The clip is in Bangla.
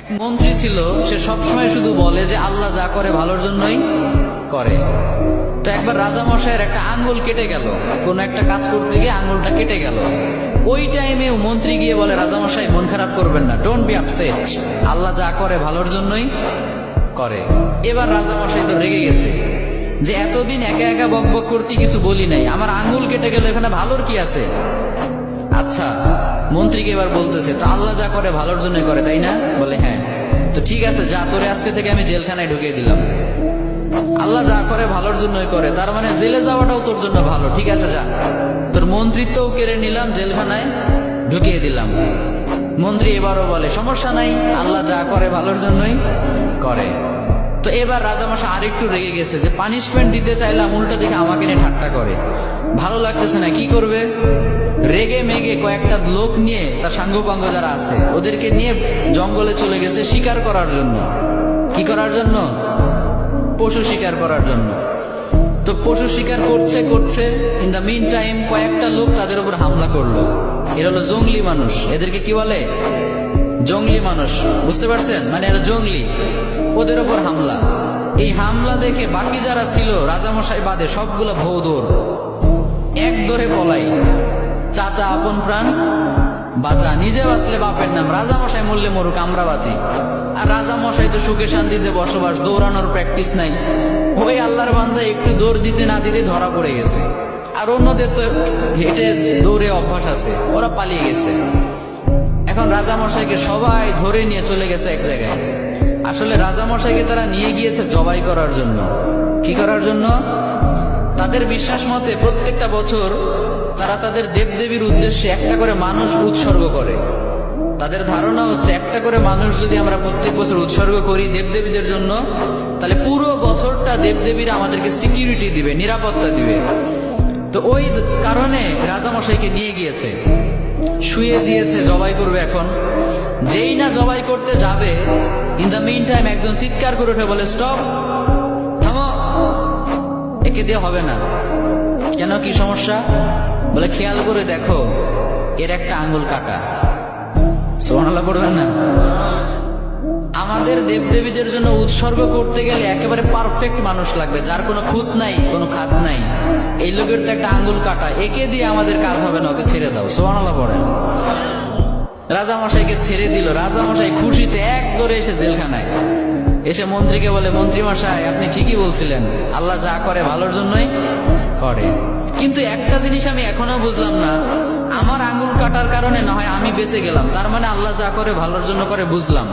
এক মন্ত্রী ছিল, সে সবসময় শুধু বলে যে আল্লাহ যা করে ভালোর জন্যই করে। তো একবার রাজামশাইয়ের একটা আঙ্গুল কেটে গেল, কোন একটা কাজ করতে গিয়ে আঙ্গুলটা কেটে গেল। ওই টাইমে মন্ত্রী গিয়ে বলে, রাজামশাই মন খারাপ করবেন না, ডোন্ট বি আপসেট, আল্লাহ যা করে ভালোর জন্যই করে। এবার রাজামশাই তো রেগে গেছে যে এতদিন একা একা বকবক করতে কিছু বলি নাই, আমার আঙ্গুল কেটে গেল, এখানে ভালোর কি আছে? আচ্ছা, মন্ত্রীকে এবার বলতেছে, তো আল্লাহ যা করে ভালোর জন্যই করে, তাই না? বলে হ্যাঁ। তো ঠিক আছে, যা, তোরে আজকে থেকে আমি জেলখানায় ঢুকিয়ে দিলাম। আল্লাহ যা করে ভালোর জন্যই করে, তার মানে জেলে যাওয়াটাও তোর জন্য ভালো। ঠিক আছে, যা, তোর মন্ত্রিত্বও কেড়ে নিলাম, জেলখানায় ঢুকিয়ে দিলাম। মন্ত্রী এবারও বলে, সমস্যা নাই, আল্লাহ যা করে ভালোর জন্যই করে। তো এবার রাজামশাই আরেকটু রেগে গেছে যে পানিশমেন্ট দিতে চাইলাম, উল্টা দেখে আমাকে নিয়ে ঠাট্টা করে, ভালো লাগতেছে না, কি করবে? রেগে মেগে কয়েকটা লোক নিয়ে, তার সাঙ্গপাঙ্গ যারা আছে ওদেরকে নিয়ে জঙ্গলে চলে গেছে শিকার করার জন্য। কি করার জন্য? পশু শিকার করার জন্য। তো পশু শিকার করছে করছে, ইন দ্য মিন টাইম কয়েকটা লোক তাদের উপর হামলা করলো। এরা হলো জঙ্গলি মানুষ, এদেরকে কি বলে? জঙ্গলি মানুষ, বুঝতে পারছেন? মানে এরা জঙ্গলি, ওদের উপর হামলা। এই হামলা দেখে বাকি যারা ছিল রাজামশাই বাদে সবগুলো ভৌ দৌড়, এক দৌড়ে পলাই। চাচা আপন প্রাণ বাঁচা, নিজে বাঁচলে বাপের নাম, রাজামশাই মরলে মরুক, আমরা বাঁচি। আর রাজামশাই তো সুখে শান্তিতে বসবাস, দৌড়ানোর প্র্যাকটিস নাই। ওই আল্লাহর বান্দা একটু দৌড় দিতে না দিতে ধরা পড়ে গেছে। আর অন্যদের তো হেঁটে দৌড়ে অভ্যাস আছে, ওরা পালিয়ে গেছে। এখন রাজামশাইকে সবাই ধরে নিয়ে চলে গেছে এক জায়গায়। আসলে রাজামশাইকে তারা নিয়ে গিয়েছে জবাই করার জন্য। কি করার জন্য? তাদের বিশ্বাস মতে প্রত্যেকটা বছর তারা তাদের দেবদেবীর উদ্দেশ্যে একটা করে মানুষ উৎসর্গ করে। তাদের ধারণা হচ্ছে একটা করে মানুষ যদি আমরা প্রত্যেক বছর উৎসর্গ করি দেবদেবীদের জন্য, তাহলে পুরো বছরটা দেবদেবীরা আমাদেরকে সিকিউরিটি দিবে, নিরাপত্তা দিবে। তো ওই কারণে রাজামশাইকে নিয়ে গিয়েছে, শুয়ে দিয়েছে, জবাই করবে। এখন যেই না জবাই করতে যাবে, ইন দ্য মিন টাইম একজন চিৎকার করে উঠে বলে, স্টপ, থামো, একে দিয়ে হবে না। কেন, কি সমস্যা? বলে, খেয়াল করে দেখো, এর একটা আঙ্গুল কাটা। সুবহানাল্লাহ পড়বেন না? আমাদের দেবদেবীদের জন্য উৎসর্গ করতে গেলে একেবারে পারফেক্ট মানুষ লাগবে, যার কোনো খুঁত নাই, কোনো খাত নাই। এই লোকের তো একটা আঙ্গুল কাটা, একে দিয়ে আমাদের কাজ হবে না, ওকে ছেড়ে দাও। সুবহানাল্লাহ পড়েন। রাজামশাইকে ছেড়ে দিল। রাজামশাই খুশিতে এক দৌড়ে এসে জেলখানায় এসে মন্ত্রীকে বলে, মন্ত্রী মশাই, আপনি ঠিকই বলছিলেন, আল্লাহ যা করে ভালোর জন্যই করে। কিন্তু একটা জিনিস আমি এখনো বুঝলাম না, আমার আঙ্গুল কাটার কারণে না হয় আমি বেঁচে গেলাম, তার মানে আল্লাহ যা করে ভালোর জন্য করে বুঝলাম।